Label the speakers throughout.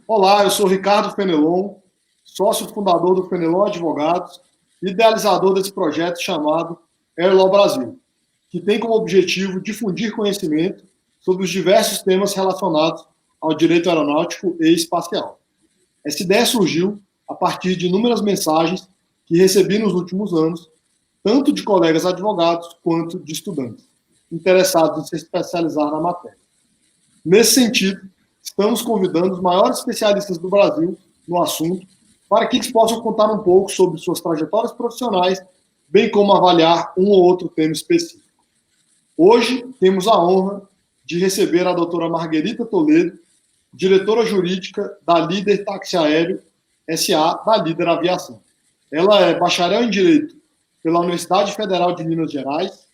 Speaker 1: Olá, eu sou Ricardo Fenelon, sócio fundador do Fenelon Advogados, idealizador desse projeto chamado Airlaw Brasil, que tem como objetivo difundir conhecimento sobre os diversos temas relacionados ao direito aeronáutico e espacial. Essa ideia surgiu a partir de inúmeras mensagens que recebi nos últimos anos, tanto de colegas advogados quanto de estudantes, interessados em se especializar na matéria. Nesse sentido, estamos convidando os maiores especialistas do Brasil no assunto para que eles possam contar um pouco sobre suas trajetórias profissionais, bem como avaliar um ou outro tema específico. Hoje, temos a honra de receber a doutora Marguerita Toledo, diretora jurídica da Líder Táxi Aéreo SA, da Líder Aviação. Ela é bacharel em Direito pela Universidade Federal de Minas Gerais,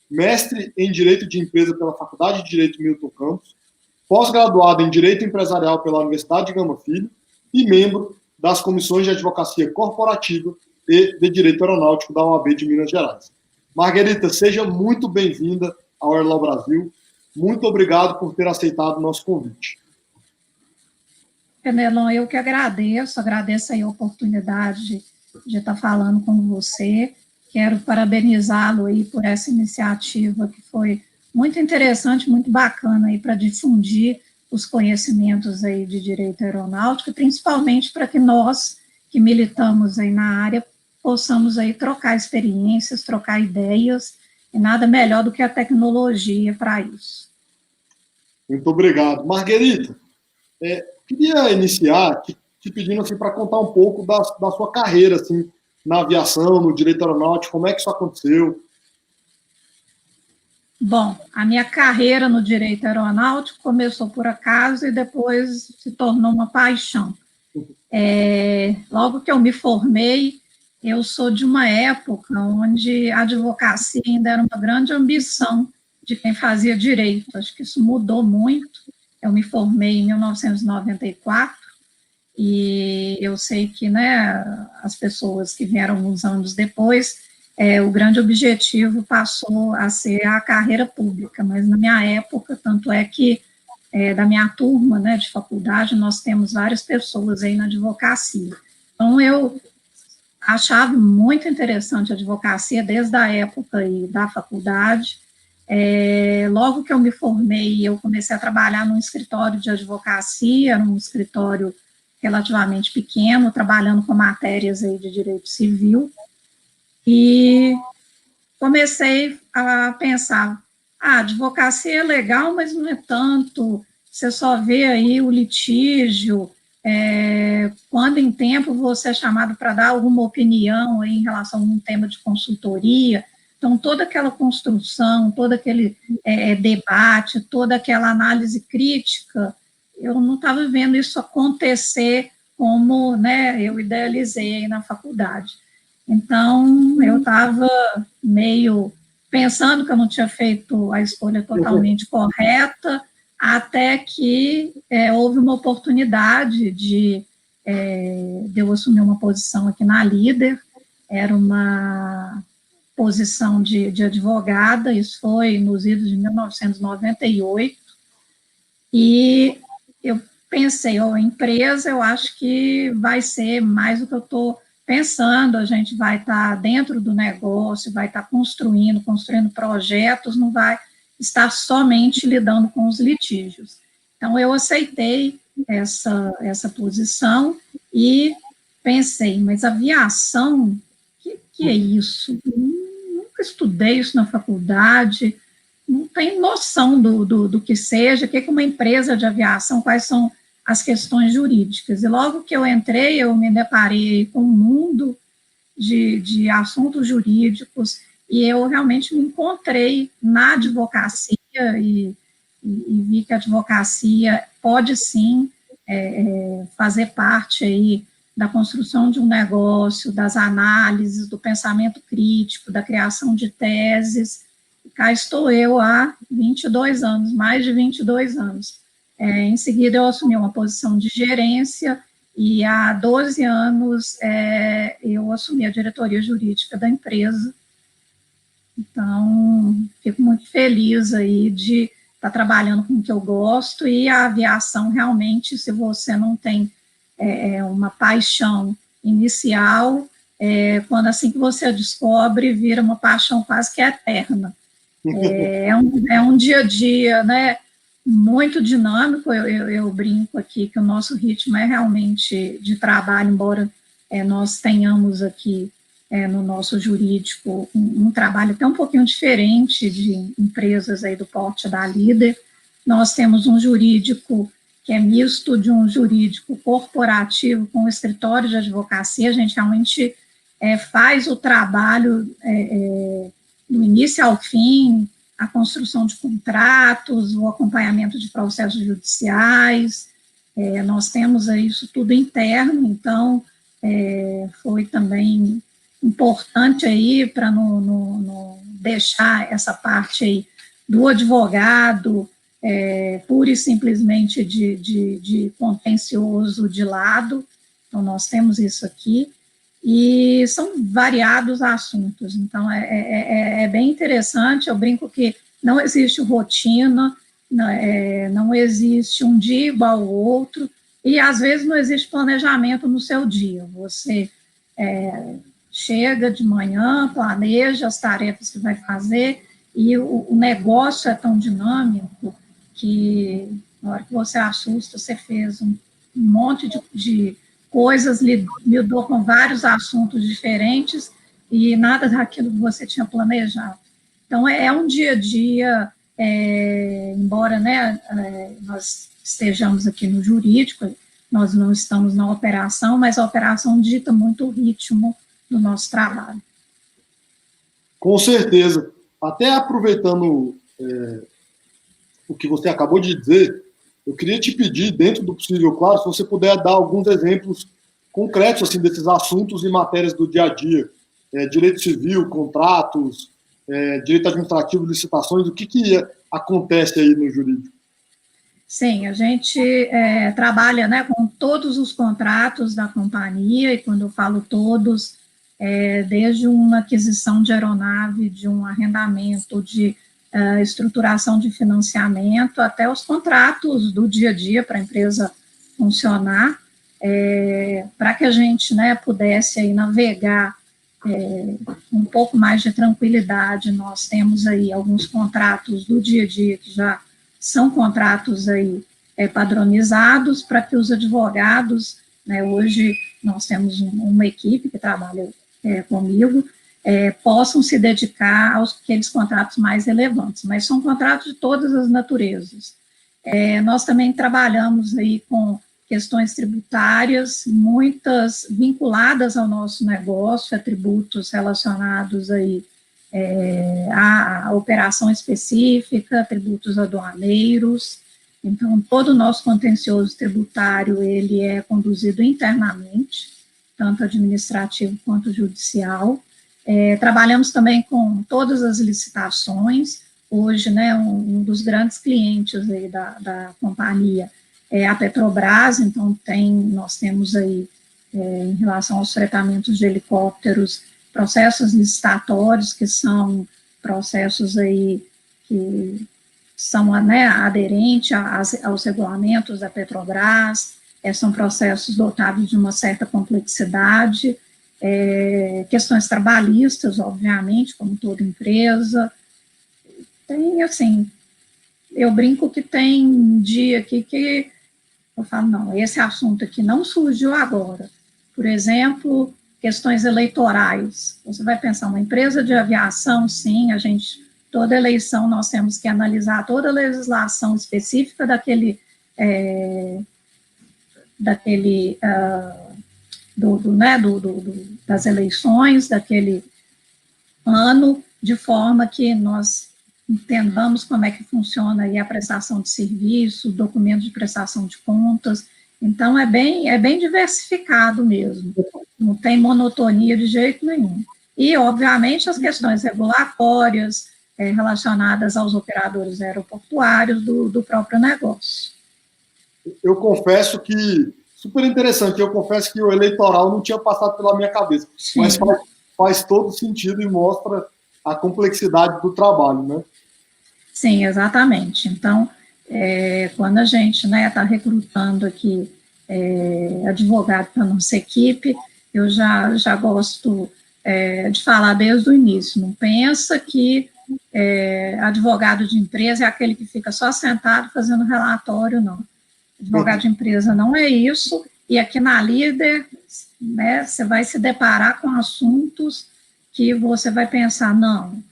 Speaker 1: mestre em Direito de Empresa pela Faculdade de Direito Milton Campos, pós-graduada em Direito Empresarial pela Universidade de Gama Filho e membro das comissões de advocacia corporativa e de Direito Aeronáutico da OAB de Minas Gerais. Marguerita, seja muito bem-vinda ao Airlaw Brasil. Muito obrigado por ter aceitado o nosso convite.
Speaker 2: Fenelon, eu que agradeço aí a oportunidade de estar falando com você. Quero parabenizá-lo aí por essa iniciativa que foi muito interessante, muito bacana aí para difundir os conhecimentos aí de direito aeronáutico, principalmente para que nós que militamos aí na área possamos aí trocar experiências, trocar ideias, e nada melhor do que a tecnologia para isso.
Speaker 1: Muito obrigado. Marguerita, queria iniciar te pedindo assim, para contar um pouco da sua carreira assim, na aviação, no direito aeronáutico, como é que isso aconteceu?
Speaker 2: Bom, a minha carreira no direito aeronáutico começou por acaso e depois se tornou uma paixão. Logo que eu me formei, eu sou de uma época onde a advocacia ainda era uma grande ambição de quem fazia direito. Acho que isso mudou muito. Eu me formei em 1994 e eu sei que, né, as pessoas que vieram uns anos depois, o grande objetivo passou a ser a carreira pública, mas na minha época, tanto é que da minha turma, né, de faculdade, nós temos várias pessoas aí na advocacia. Então, eu achava muito interessante a advocacia desde a época aí da faculdade. Logo que eu me formei, eu comecei a trabalhar num escritório de advocacia, num escritório relativamente pequeno, trabalhando com matérias aí de direito civil, e comecei a pensar, a advocacia é legal, mas não é tanto, você só vê aí o litígio, quando em tempo você é chamado para dar alguma opinião aí em relação a um tema de consultoria, então toda aquela construção, todo aquele debate, toda aquela análise crítica, eu não estava vendo isso acontecer como, né, eu idealizei na faculdade. Então, eu estava meio pensando que eu não tinha feito a escolha totalmente correta, até que houve uma oportunidade de eu assumir uma posição aqui na Líder, era uma posição de advogada, isso foi nos idos de 1998, e eu pensei, a empresa, eu acho que vai ser mais o que eu estou pensando, a gente vai estar dentro do negócio, vai estar construindo projetos, não vai estar somente lidando com os litígios. Então, eu aceitei essa posição e pensei, mas aviação, que é isso? Nunca estudei isso na faculdade, não tem noção do que seja, o que é uma empresa de aviação, quais são as questões jurídicas. E logo que eu entrei, eu me deparei com um mundo de assuntos jurídicos, e eu realmente me encontrei na advocacia e vi que a advocacia pode sim fazer parte aí da construção de um negócio, das análises, do pensamento crítico, da criação de teses. E cá estou eu há 22 anos, mais de 22 anos. Em seguida, eu assumi uma posição de gerência e há 12 anos eu assumi a diretoria jurídica da empresa. Então, fico muito feliz aí de estar trabalhando com o que eu gosto, e a aviação realmente, se você não tem uma paixão inicial, quando assim que você descobre, vira uma paixão quase que eterna. É um dia a dia, né, muito dinâmico. Eu brinco aqui que o nosso ritmo é realmente de trabalho, embora nós tenhamos aqui no nosso jurídico um trabalho até um pouquinho diferente de empresas aí do porte da Líder. Nós temos um jurídico que é misto de um jurídico corporativo com um escritório de advocacia. A gente realmente faz o trabalho do início ao fim, a construção de contratos, o acompanhamento de processos judiciais. Nós temos isso tudo interno, então foi também importante aí para não deixar essa parte aí do advogado pura e simplesmente de contencioso de lado. Então, nós temos isso aqui, e são variados assuntos, então é bem interessante. Eu brinco que não existe rotina, não existe um dia igual ao outro, e às vezes não existe planejamento no seu dia. Você chega de manhã, planeja as tarefas que vai fazer, e o negócio é tão dinâmico que na hora que você assusta, você fez um monte de coisas, lidou com vários assuntos diferentes e nada daquilo que você tinha planejado. Então, é um dia a dia, embora, né, nós estejamos aqui no jurídico, nós não estamos na operação, mas a operação dita muito o ritmo do nosso trabalho.
Speaker 1: Com certeza. Até aproveitando o que você acabou de dizer, eu queria te pedir, dentro do possível, claro, se você puder dar alguns exemplos concretos assim, desses assuntos e matérias do dia a dia. Direito civil, contratos, direito administrativo, licitações, o que acontece aí no jurídico?
Speaker 2: Sim, a gente trabalha, né, com todos os contratos da companhia, e quando eu falo todos, desde uma aquisição de aeronave, de um arrendamento, de estruturação de financiamento, até os contratos do dia a dia para a empresa funcionar, para que a gente, né, pudesse aí navegar um pouco mais de tranquilidade. Nós temos aí alguns contratos do dia a dia que já são contratos aí padronizados, para que os advogados, né, hoje nós temos uma equipe que trabalha comigo, possam se dedicar aos aqueles contratos mais relevantes, mas são contratos de todas as naturezas. Nós também trabalhamos aí com questões tributárias, muitas vinculadas ao nosso negócio, a tributos relacionados aí a operação específica, tributos aduaneiros. Então, todo o nosso contencioso tributário, ele é conduzido internamente, tanto administrativo quanto judicial. Trabalhamos também com todas as licitações. Hoje, né, um dos grandes clientes aí da companhia é a Petrobras, então nós temos aí, em relação aos fretamentos de helicópteros, processos licitatórios, que são processos aí que são, né, aderentes aos regulamentos da Petrobras, são processos dotados de uma certa complexidade, questões trabalhistas, obviamente, como toda empresa. Tem, assim, eu brinco que tem dia aqui que eu falo, não, esse assunto aqui não surgiu agora. Por exemplo, questões eleitorais. Você vai pensar, uma empresa de aviação, sim, toda eleição nós temos que analisar toda a legislação específica das eleições daquele ano, de forma que nós entendamos como é que funciona aí a prestação de serviço, documento de prestação de contas. Então, é bem diversificado mesmo, não tem monotonia de jeito nenhum. E, obviamente, as questões regulatórias relacionadas aos operadores aeroportuários do próprio negócio.
Speaker 1: Eu confesso que, super interessante, eu confesso que o eleitoral não tinha passado pela minha cabeça, sim, mas faz todo sentido e mostra a complexidade do trabalho, né?
Speaker 2: Sim, exatamente. Então, quando a gente está recrutando aqui advogado para a nossa equipe, eu já gosto de falar desde o início. Não pensa que advogado de empresa é aquele que fica só sentado fazendo relatório, não. Advogado de empresa não é isso, e aqui na Líder, né, você vai se deparar com assuntos que você vai pensar, não,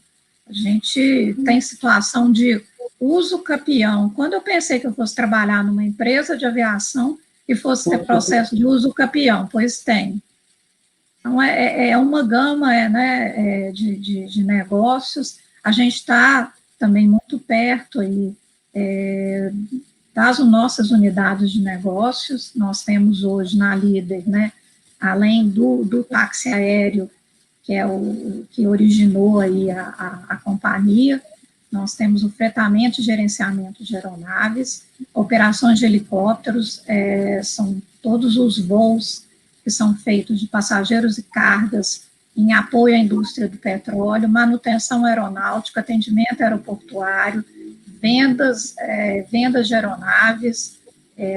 Speaker 2: a gente tem situação de uso capião. Quando eu pensei que eu fosse trabalhar numa empresa de aviação e fosse ter processo de uso capião, pois tem. Então, é uma gama né, de negócios. A gente está também muito perto aí, das nossas unidades de negócios. Nós temos hoje na Líder, né, além do táxi aéreo, que é o que originou aí a companhia, nós temos o fretamento e gerenciamento de aeronaves, operações de helicópteros, são todos os voos que são feitos de passageiros e cargas em apoio à indústria do petróleo, manutenção aeronáutica, atendimento aeroportuário, vendas de aeronaves.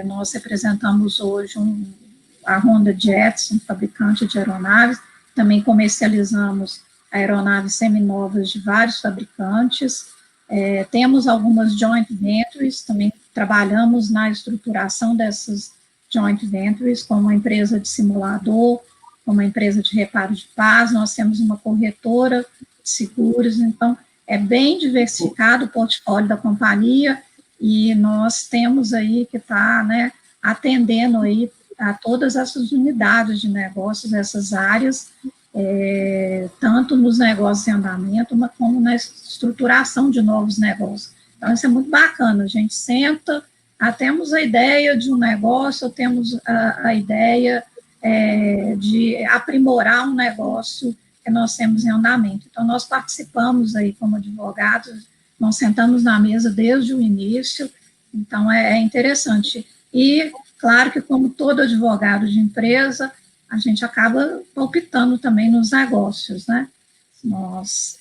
Speaker 2: Nós representamos hoje a Honda Jets, um fabricante de aeronaves. Também comercializamos aeronaves seminovas de vários fabricantes. Temos algumas joint ventures, também trabalhamos na estruturação dessas joint ventures, como uma empresa de simulador, como uma empresa de reparo de paz. Nós temos uma corretora de seguros. Então, é bem diversificado o portfólio da companhia, e nós temos aí que estar atendendo aí a todas essas unidades de negócios, essas áreas, tanto nos negócios em andamento, como na estruturação de novos negócios. Então, isso é muito bacana. A gente senta, temos a ideia de um negócio, temos a ideia de aprimorar um negócio que nós temos em andamento. Então, nós participamos aí como advogados, nós sentamos na mesa desde o início, então é interessante. E, claro que como todo advogado de empresa, a gente acaba palpitando também nos negócios, né? Nós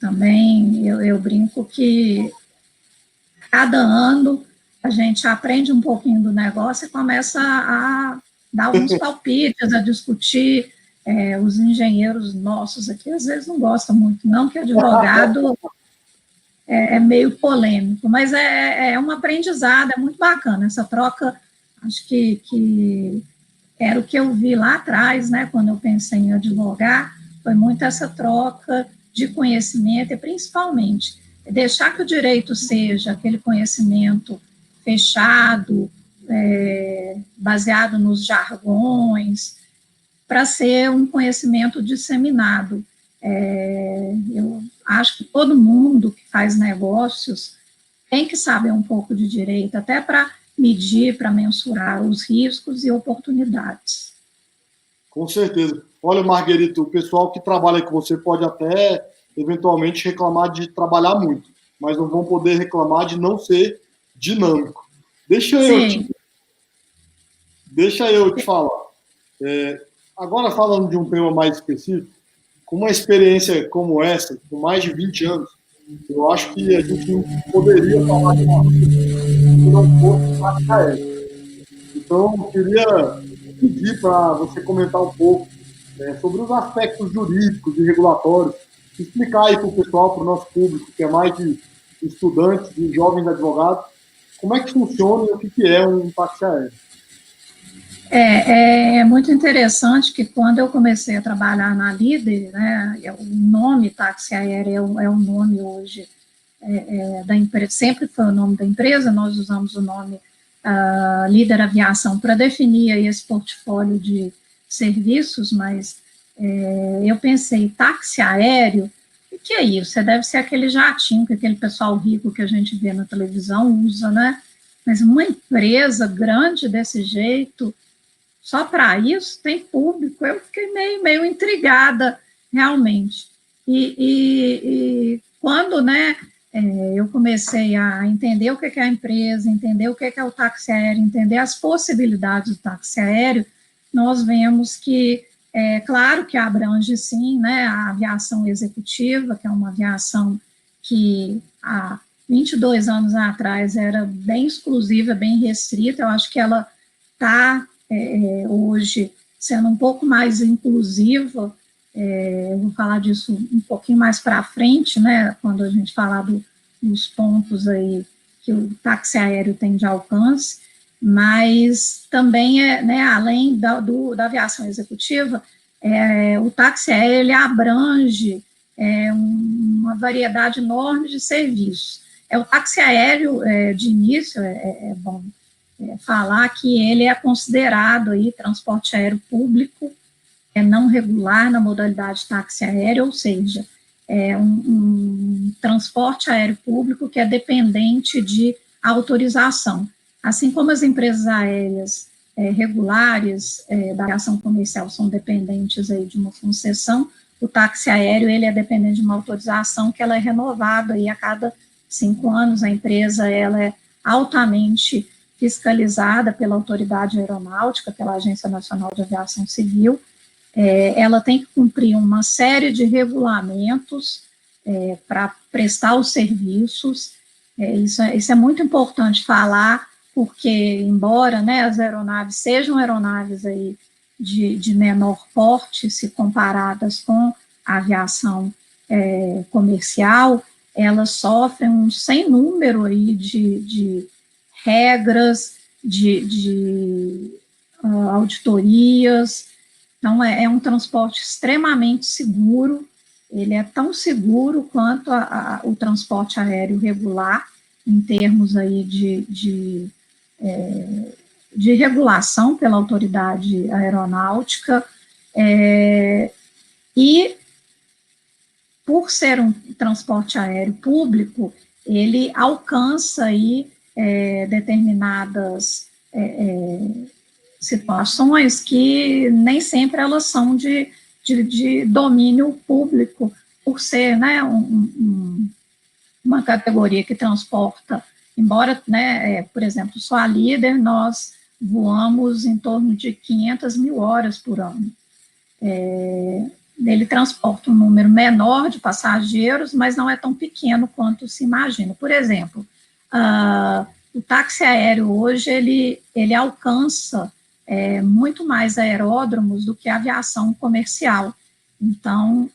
Speaker 2: também, eu brinco que cada ano a gente aprende um pouquinho do negócio e começa a dar alguns palpites, a discutir. Os engenheiros nossos aqui às vezes não gostam muito, não, que advogado é meio polêmico, mas é um aprendizado, é muito bacana essa troca. Acho que era o que eu vi lá atrás, né, quando eu pensei em advogar, foi muito essa troca de conhecimento e, principalmente, deixar que o direito seja aquele conhecimento fechado, baseado nos jargões, para ser um conhecimento disseminado. Eu acho que todo mundo que faz negócios tem que saber um pouco de direito, até para medir, para mensurar os riscos e oportunidades.
Speaker 1: Com certeza. Olha, Marguerito, o pessoal que trabalha com você pode até, eventualmente, reclamar de trabalhar muito, mas não vão poder reclamar de não ser dinâmico. Deixa eu te falar. Agora, falando de um tema mais específico, com uma experiência como essa, com mais de 20 anos, eu acho que a gente não poderia falar de uma coisa que não fosse prática ética. Então, eu queria pedir para você comentar um pouco sobre os aspectos jurídicos e regulatórios, explicar aí para o pessoal, para o nosso público, que é mais de estudantes e jovens advogados, como é que funciona e o que é um táxi aéreo.
Speaker 2: É muito interessante que quando eu comecei a trabalhar na Líder, né, o nome táxi aéreo é o nome hoje da empresa, sempre foi o nome da empresa, nós usamos o nome Líder Aviação para definir aí esse portfólio de serviços, mas eu pensei, táxi aéreo, o que é isso? Deve ser aquele jatinho que aquele pessoal rico que a gente vê na televisão usa, né? Mas uma empresa grande desse jeito, só para isso tem público. Eu fiquei meio intrigada, realmente. E quando, né, eu comecei a entender o que é a empresa, entender o que é o táxi aéreo, entender as possibilidades do táxi aéreo, nós vemos que, claro que abrange, sim, né, a aviação executiva, que é uma aviação que há 22 anos atrás era bem exclusiva, bem restrita. Eu acho que ela está hoje sendo um pouco mais inclusiva. Eu vou falar disso um pouquinho mais para frente, né, quando a gente falar dos pontos aí que o táxi aéreo tem de alcance, mas também, né, além da aviação executiva, o táxi aéreo ele abrange uma variedade enorme de serviços. O táxi aéreo, de início, é bom falar que ele é considerado aí transporte aéreo público, não regular na modalidade táxi aéreo, ou seja, é um transporte aéreo público que é dependente de autorização. Assim como as empresas aéreas regulares da aviação comercial são dependentes aí de uma concessão, o táxi aéreo ele é dependente de uma autorização que ela é renovada aí a cada 5 anos. A empresa ela é altamente fiscalizada pela autoridade aeronáutica, pela Agência Nacional de Aviação Civil. Ela tem que cumprir uma série de regulamentos para prestar os serviços. Isso é muito importante falar, porque, embora, né, as aeronaves sejam aeronaves aí de menor porte, se comparadas com a aviação comercial, elas sofrem um sem número aí de regras, de auditorias. Então, é um transporte extremamente seguro. Ele é tão seguro quanto o transporte aéreo regular, em termos aí de regulação pela autoridade aeronáutica, e por ser um transporte aéreo público, ele alcança aí determinadas situações que nem sempre elas são de domínio público, por ser, né, uma categoria que transporta, embora, né, por exemplo, só a Líder, nós voamos em torno de 500 mil horas por ano. Ele transporta um número menor de passageiros, mas não é tão pequeno quanto se imagina. Por exemplo, o táxi aéreo hoje, ele alcança muito mais aeródromos do que a aviação comercial. Então,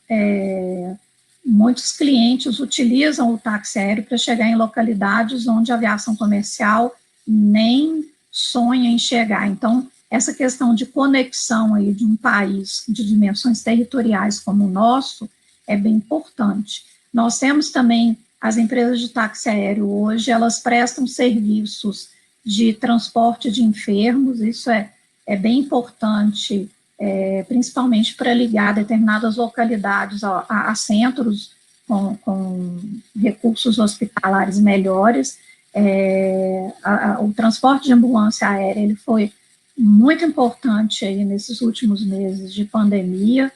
Speaker 2: muitos clientes utilizam o táxi aéreo para chegar em localidades onde a aviação comercial nem sonha em chegar. Então, essa questão de conexão aí de um país de dimensões territoriais como o nosso é bem importante. Nós temos também as empresas de táxi aéreo hoje, elas prestam serviços de transporte de enfermos. Isso é bem importante, principalmente para ligar determinadas localidades a centros com recursos hospitalares melhores. O transporte de ambulância aérea ele foi muito importante aí nesses últimos meses de pandemia.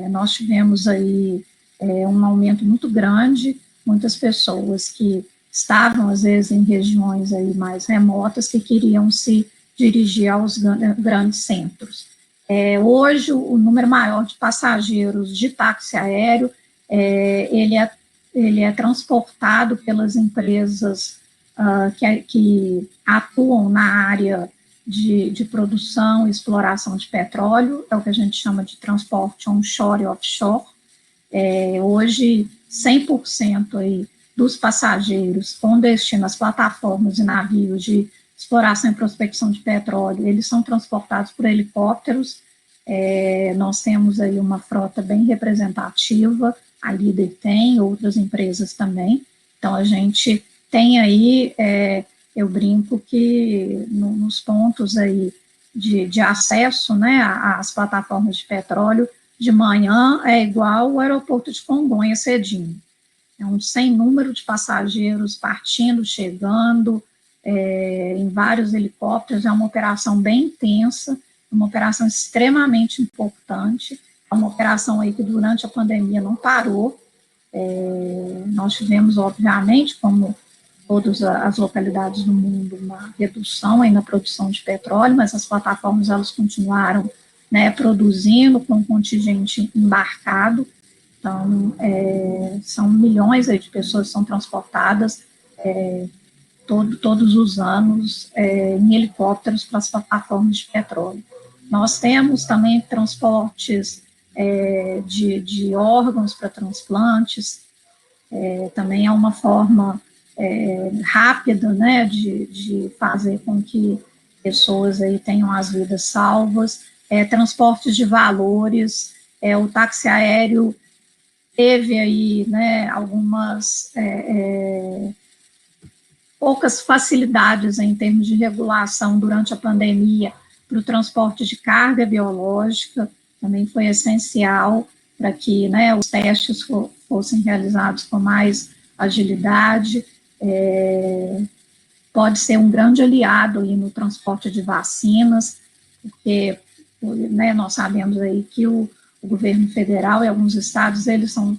Speaker 2: Nós tivemos aí um aumento muito grande, muitas pessoas que estavam, às vezes, em regiões aí mais remotas, que queriam se dirigir aos grandes centros. Hoje, o número maior de passageiros de táxi aéreo, ele é transportado pelas empresas que atuam na área de produção e exploração de petróleo, é o que a gente chama de transporte onshore e offshore. Hoje, 100% aí dos passageiros com destino às plataformas e navios de exploração e prospecção de petróleo, eles são transportados por helicópteros. Nós temos aí uma frota bem representativa, a Líder tem, outras empresas também. Então, a gente tem aí, eu brinco que nos pontos aí de acesso, né, às plataformas de petróleo, de manhã é igual o aeroporto de Congonhas cedinho. É um sem número de passageiros partindo, chegando, em vários helicópteros. É uma operação bem intensa, uma operação extremamente importante, é uma operação aí que durante a pandemia não parou. Nós tivemos, obviamente, como todas as localidades do mundo, uma redução aí na produção de petróleo, mas as plataformas elas continuaram, né, produzindo com contingente embarcado. Então, são milhões aí de pessoas que são transportadas todos os anos em helicópteros para as plataformas de petróleo. Nós temos também transportes de órgãos para transplantes, também é uma forma rápida, né, de fazer com que pessoas aí tenham as vidas salvas, transportes de valores, o táxi aéreo teve aí, né, algumas poucas facilidades em termos de regulação durante a pandemia para o transporte de carga biológica, também foi essencial para que, né, os testes fossem realizados com mais agilidade, pode ser um grande aliado aí no transporte de vacinas, porque, né, nós sabemos aí que o governo federal e alguns estados, eles são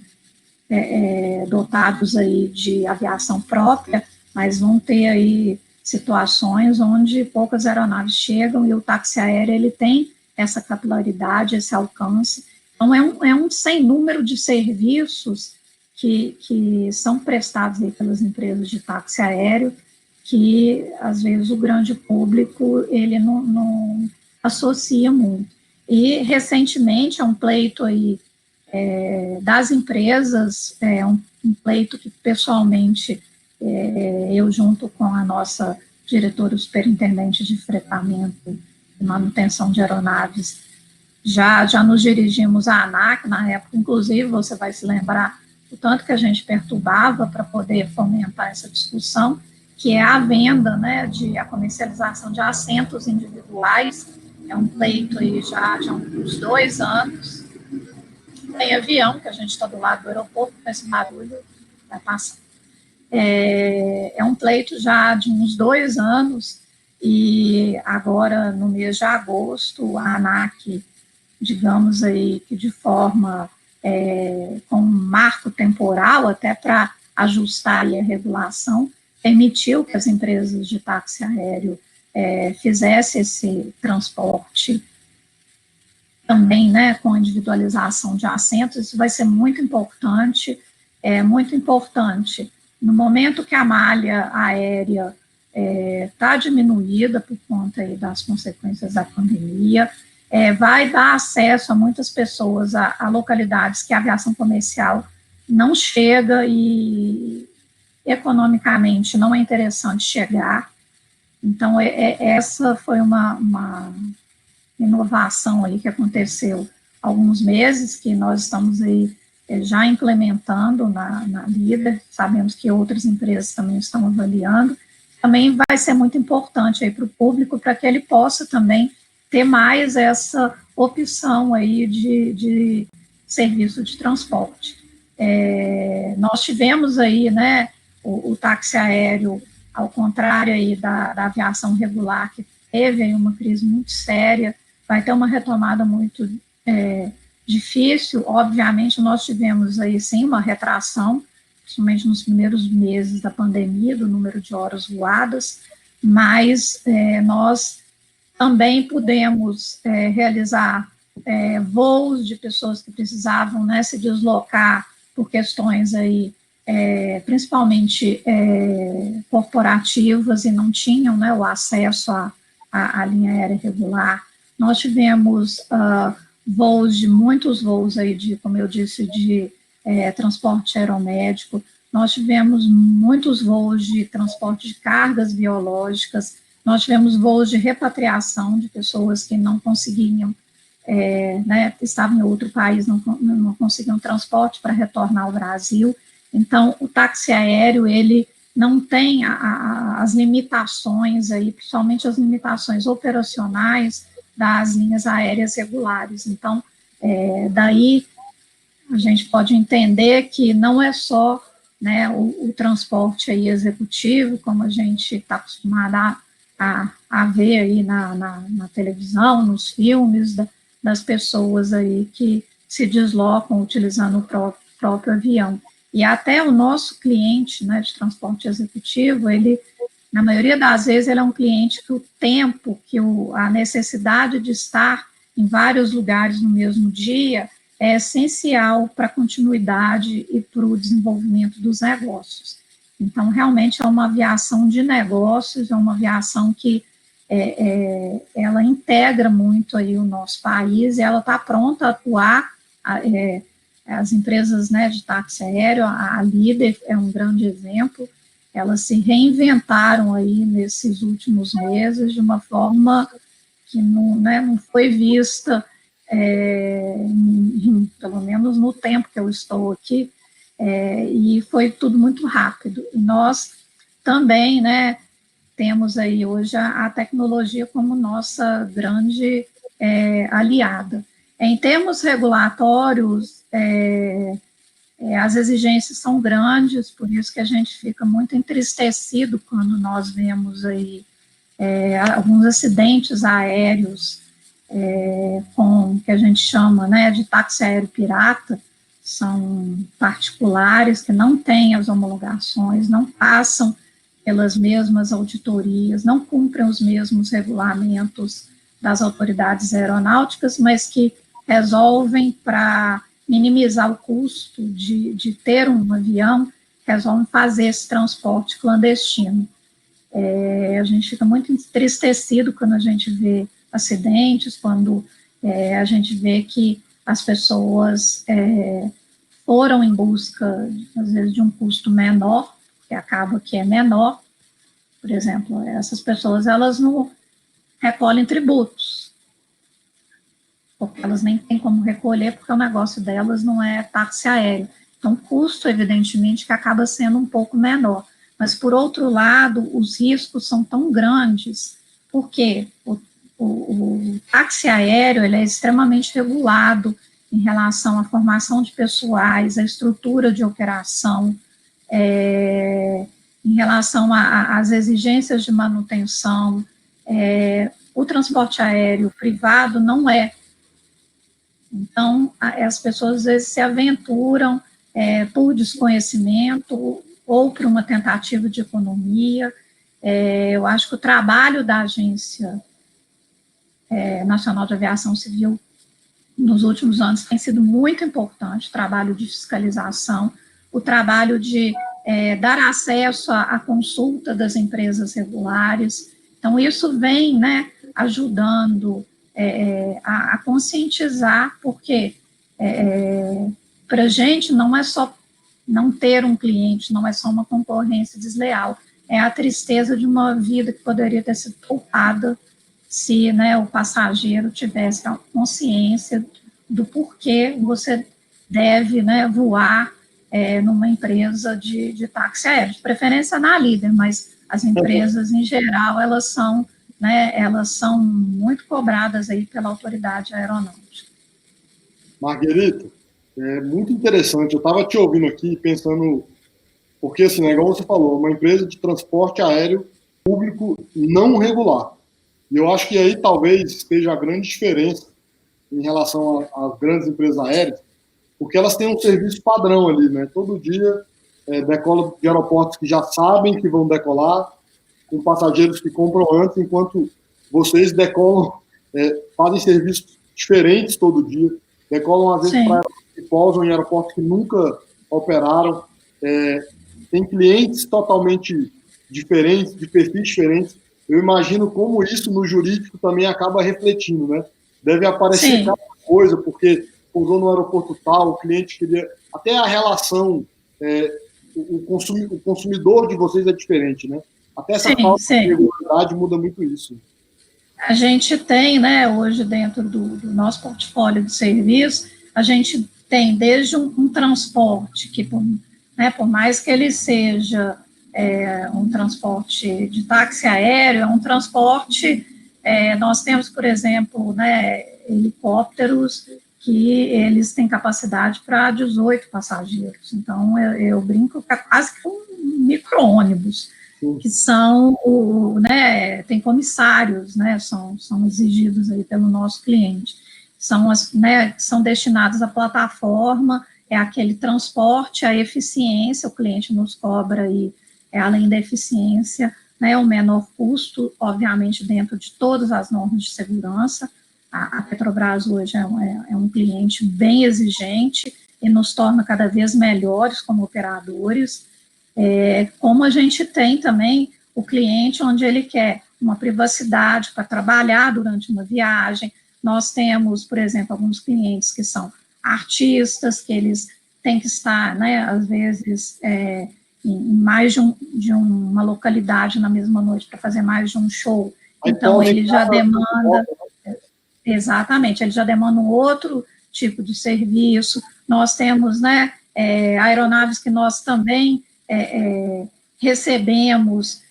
Speaker 2: dotados aí de aviação própria, mas vão ter aí situações onde poucas aeronaves chegam e o táxi aéreo, ele tem essa capilaridade, esse alcance. Então, é um sem número de serviços que são prestados aí pelas empresas de táxi aéreo, que, às vezes, o grande público, ele não associa muito. E, recentemente, é um pleito aí das empresas, um pleito que, pessoalmente, eu, junto com a nossa diretora superintendente de fretamento e manutenção de aeronaves, já nos dirigimos à ANAC, na época, inclusive, você vai se lembrar o tanto que a gente perturbava para poder fomentar essa discussão, que é a venda, né, a comercialização de assentos individuais, é um pleito aí já há uns 2 anos. Tem avião, que a gente está do lado do aeroporto, com esse barulho vai passar. É um pleito já de uns 2 anos, e agora, no mês de agosto, a ANAC, digamos aí, que de forma, com um marco temporal, até para ajustar aí a regulação, permitiu que as empresas de táxi aéreo fizessem esse transporte também, né, com a individualização de assentos. Isso vai ser muito importante, muito importante. No momento que a malha aérea está diminuída por conta aí das consequências da pandemia, vai dar acesso a muitas pessoas a localidades que a aviação comercial não chega e economicamente não é interessante chegar. Então, essa foi uma inovação aí que aconteceu há alguns meses, que nós estamos aí já implementando na Líder, sabemos que outras empresas também estão avaliando, também vai ser muito importante aí para o público, para que ele possa também ter mais essa opção aí de serviço de transporte. Nós tivemos aí, né, o táxi aéreo, ao contrário aí da aviação regular, que teve aí uma crise muito séria, vai ter uma retomada muito difícil. Obviamente, nós tivemos aí, sim, uma retração, principalmente nos primeiros meses da pandemia, do número de horas voadas, mas nós também pudemos realizar voos de pessoas que precisavam, né, se deslocar por questões aí, principalmente corporativas, e não tinham, né, o acesso à linha aérea regular. Nós tivemos muitos voos aí como eu disse, de transporte aeromédico. Nós tivemos muitos voos de transporte de cargas biológicas. Nós tivemos voos de repatriação de pessoas que não conseguiam, né, estavam em outro país, não conseguiam transporte para retornar ao Brasil. Então, o táxi aéreo, ele não tem as limitações aí, principalmente as limitações operacionais das linhas aéreas regulares. Então, daí a gente pode entender que não é só, né, o transporte aí executivo, como a gente está acostumado a ver aí na televisão, nos filmes, das pessoas aí que se deslocam utilizando o próprio avião. E até o nosso cliente, né, de transporte executivo, ele, na maioria das vezes, ele é um cliente que o tempo, a necessidade de estar em vários lugares no mesmo dia, é essencial para a continuidade e para o desenvolvimento dos negócios. Então, realmente é uma aviação de negócios, é uma aviação que ela integra muito aí o nosso país, e ela está pronta a atuar. As empresas, né, de táxi aéreo, a Líder é um grande exemplo, elas se reinventaram aí nesses últimos meses de uma forma que não, né, não foi vista, pelo menos no tempo que eu estou aqui, e foi tudo muito rápido. E nós também, né, temos aí hoje a tecnologia como nossa grande aliada. Em termos regulatórios, as exigências são grandes, por isso que a gente fica muito entristecido quando nós vemos aí alguns acidentes aéreos com que a gente chama, né, de táxi aéreo pirata. São particulares que não têm as homologações, não passam pelas mesmas auditorias, não cumprem os mesmos regulamentos das autoridades aeronáuticas, mas que resolvem, para minimizar o custo de ter um avião, resolvem fazer esse transporte clandestino. A gente fica muito entristecido quando a gente vê acidentes, quando a gente vê que as pessoas foram em busca, às vezes, de um custo menor, que acaba que é menor. Por exemplo, essas pessoas, elas não recolhem tributos, porque elas nem têm como recolher, porque o negócio delas não é táxi aéreo. Então, o custo, evidentemente, que acaba sendo um pouco menor. Mas, por outro lado, os riscos são tão grandes, porque o táxi aéreo ele é extremamente regulado em relação à formação de pessoais, à estrutura de operação, em relação às exigências de manutenção. O transporte aéreo privado não é. Então, as pessoas às vezes se aventuram por desconhecimento ou por uma tentativa de economia. Eu acho que o trabalho da Agência Nacional de Aviação Civil nos últimos anos tem sido muito importante, o trabalho de fiscalização, o trabalho de dar acesso à consulta das empresas regulares. Então, isso vem, né, ajudando a conscientizar, porque para a gente não é só não ter um cliente, não é só uma concorrência desleal, é a tristeza de uma vida que poderia ter sido poupada se, né, o passageiro tivesse a consciência do porquê você deve, né, voar numa empresa de táxi aéreo, de preferência na Líder, mas as empresas em geral, elas são muito cobradas aí pela autoridade aeronáutica.
Speaker 1: Marguerita, é muito interessante. Eu estava te ouvindo aqui pensando, porque assim, igual você falou, uma empresa de transporte aéreo público não regular. E eu acho que aí talvez esteja a grande diferença em relação às grandes empresas aéreas, porque elas têm um serviço padrão ali, né? Todo dia decola de aeroportos que já sabem que vão decolar, com passageiros que compram antes, enquanto vocês decolam, fazem serviços diferentes todo dia, decolam às vezes para que pousam em aeroportos que nunca operaram, tem clientes totalmente diferentes, de perfis diferentes. Eu imagino como isso no jurídico também acaba refletindo, né? Deve aparecer cada coisa, porque pousou no aeroporto tal, o cliente queria... Até a relação, o consumidor de vocês é diferente, né? Até essa falta de regularidade muda muito isso.
Speaker 2: A gente tem, né, hoje dentro do nosso portfólio de serviço, a gente tem desde um transporte que, por mais que ele seja um transporte de táxi aéreo, é um transporte, nós temos, por exemplo, né, helicópteros que eles têm capacidade para 18 passageiros. Então, eu brinco que é quase que um micro-ônibus, que são, né, tem comissários, né, são exigidos aí pelo nosso cliente. São destinados à plataforma, aquele transporte, a eficiência, o cliente nos cobra aí, além da eficiência, né, o menor custo, obviamente, dentro de todas as normas de segurança. a Petrobras hoje é um cliente bem exigente e nos torna cada vez melhores como operadores, como a gente tem também o cliente onde ele quer uma privacidade para trabalhar durante uma viagem. Nós temos, por exemplo, alguns clientes que são artistas, que eles têm que estar, né, às vezes, em mais de uma localidade na mesma noite para fazer mais de um show. Então, ele já demanda... Exatamente, ele já demanda um outro tipo de serviço. Nós temos, né, aeronaves que nós também recebemos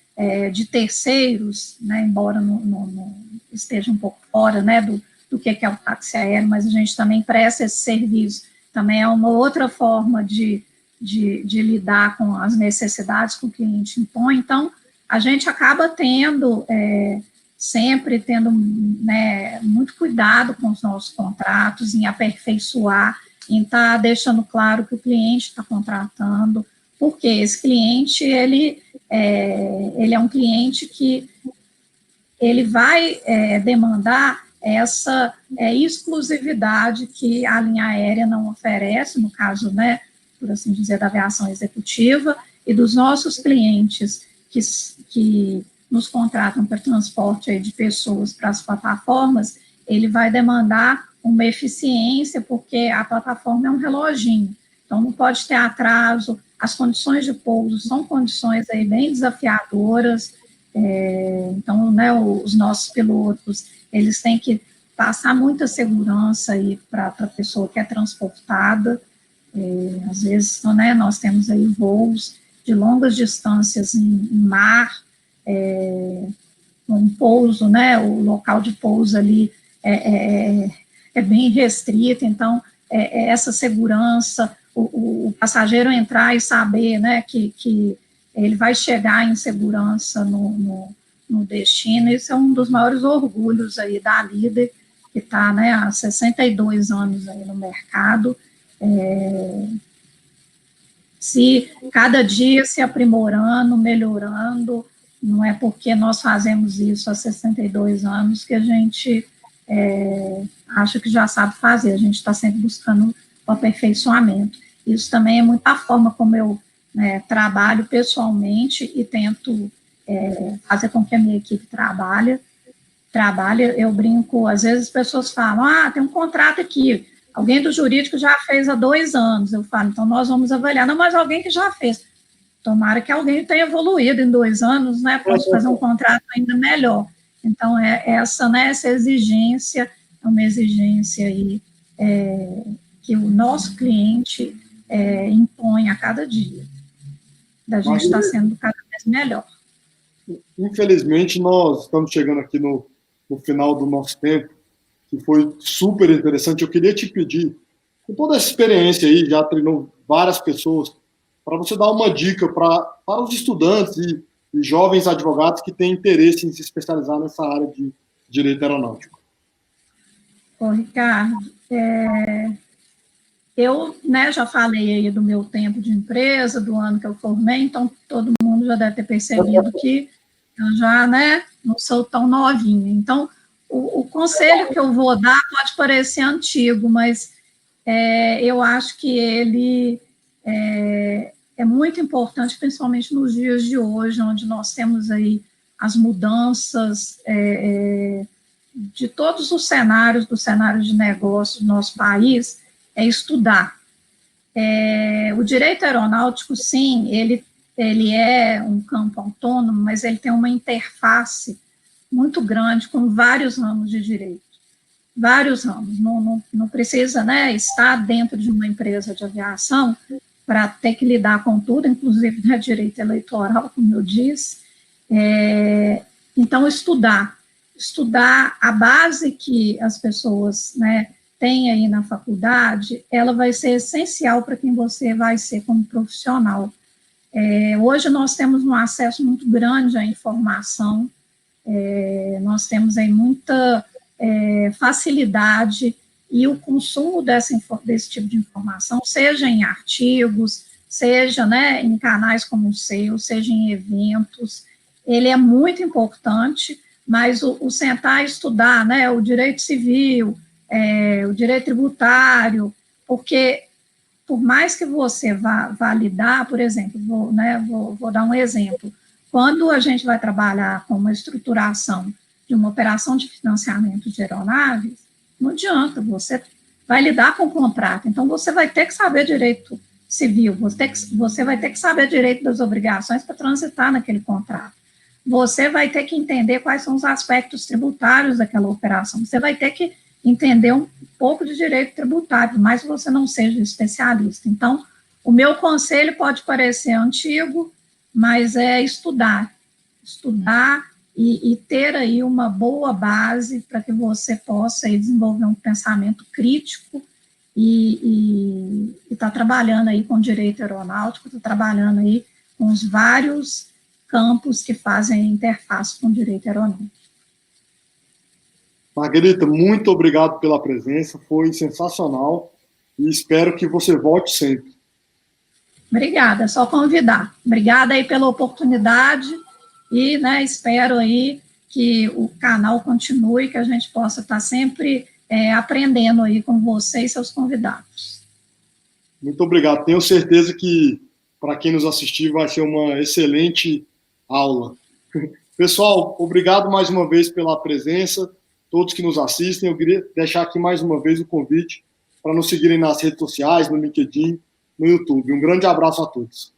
Speaker 2: de terceiros, né, embora não esteja um pouco fora, né, do que é o táxi aéreo, mas a gente também presta esse serviço. Também é uma outra forma de lidar com as necessidades que o cliente impõe. Então, a gente acaba tendo... sempre tendo, né, muito cuidado com os nossos contratos, em aperfeiçoar, em estar deixando claro que o cliente está contratando, porque esse cliente, ele é um cliente que ele vai demandar essa exclusividade que a linha aérea não oferece, no caso, né, por assim dizer, da aviação executiva, e dos nossos clientes que nos contratam para transporte aí de pessoas para as plataformas, ele vai demandar uma eficiência, porque a plataforma é um reloginho, então não pode ter atraso, as condições de pouso são condições aí bem desafiadoras, então, né, os nossos pilotos, eles têm que passar muita segurança aí para a pessoa que é transportada, às vezes, né, nós temos aí voos de longas distâncias em mar, um pouso, né, o local de pouso ali é bem restrito, então, essa segurança, o passageiro entrar e saber, né, que ele vai chegar em segurança no destino, isso é um dos maiores orgulhos aí da Líder, que está, né, há 62 anos aí no mercado, se cada dia se aprimorando, melhorando, não é porque nós fazemos isso há 62 anos que a gente acha que já sabe fazer, a gente está sempre buscando o aperfeiçoamento. Isso também é muito a forma como eu trabalho pessoalmente e tento fazer com que a minha equipe trabalhe, eu brinco, às vezes as pessoas falam, tem um contrato aqui, alguém do jurídico já fez há 2 anos, eu falo, então nós vamos avaliar, não, mas alguém que já fez, tomara que alguém tenha evoluído em 2 anos, né, pode fazer um contrato ainda melhor, então essa exigência, é uma exigência aí, que o nosso cliente impõe a cada dia, da gente estar sendo cada vez melhor.
Speaker 1: Infelizmente, nós estamos chegando aqui no final do nosso tempo, que foi super interessante. Eu queria te pedir, com toda essa experiência aí, já treinou várias pessoas, para você dar uma dica para os estudantes e jovens advogados que têm interesse em se especializar nessa área de direito aeronáutico.
Speaker 2: Ricardo, eu já falei aí do meu tempo de empresa, do ano que eu formei, então todo mundo já deve ter percebido que eu já não sou tão novinha. Então, o conselho que eu vou dar pode parecer antigo, mas eu acho que ele é muito importante, principalmente nos dias de hoje, onde nós temos aí as mudanças de todos os cenários, do cenário de negócio do nosso país, é estudar. O direito aeronáutico, sim, ele é um campo autônomo, mas ele tem uma interface muito grande com vários ramos de direito. Vários ramos. Não precisa estar dentro de uma empresa de aviação para ter que lidar com tudo, inclusive direito eleitoral, como eu disse. Então, estudar a base que as pessoas têm aí na faculdade, ela vai ser essencial para quem você vai ser como profissional. Hoje nós temos um acesso muito grande à informação, nós temos aí muita facilidade e o consumo desse tipo de informação, seja em artigos, seja em canais como o seu, seja em eventos, ele é muito importante, mas o sentar e estudar, né, o direito civil, o direito tributário, porque por mais que você vá lidar, por exemplo, vou dar um exemplo, quando a gente vai trabalhar com uma estruturação de uma operação de financiamento de aeronaves, não adianta, você vai lidar com o contrato, então você vai ter que saber direito civil, você vai ter que saber direito das obrigações para transitar naquele contrato. Você vai ter que entender quais são os aspectos tributários daquela operação, você vai ter que entender um pouco de direito tributário, mas você não seja especialista. Então, o meu conselho pode parecer antigo, mas é estudar e ter aí uma boa base para que você possa aí desenvolver um pensamento crítico e está trabalhando aí com direito aeronáutico, está trabalhando aí com os vários campos que fazem interface com direito aeronáutico.
Speaker 1: Margarita, muito obrigado pela presença, foi sensacional e espero que você volte sempre.
Speaker 2: Obrigada, é só convidar. Obrigada aí pela oportunidade e, né, espero aí que o canal continue, que a gente possa estar sempre aprendendo aí com você e seus convidados.
Speaker 1: Muito obrigado. Tenho certeza que, para quem nos assistir, vai ser uma excelente aula. Pessoal, obrigado mais uma vez pela presença, todos que nos assistem. Eu queria deixar aqui mais uma vez o convite para nos seguirem nas redes sociais, no LinkedIn, no YouTube. Um grande abraço a todos.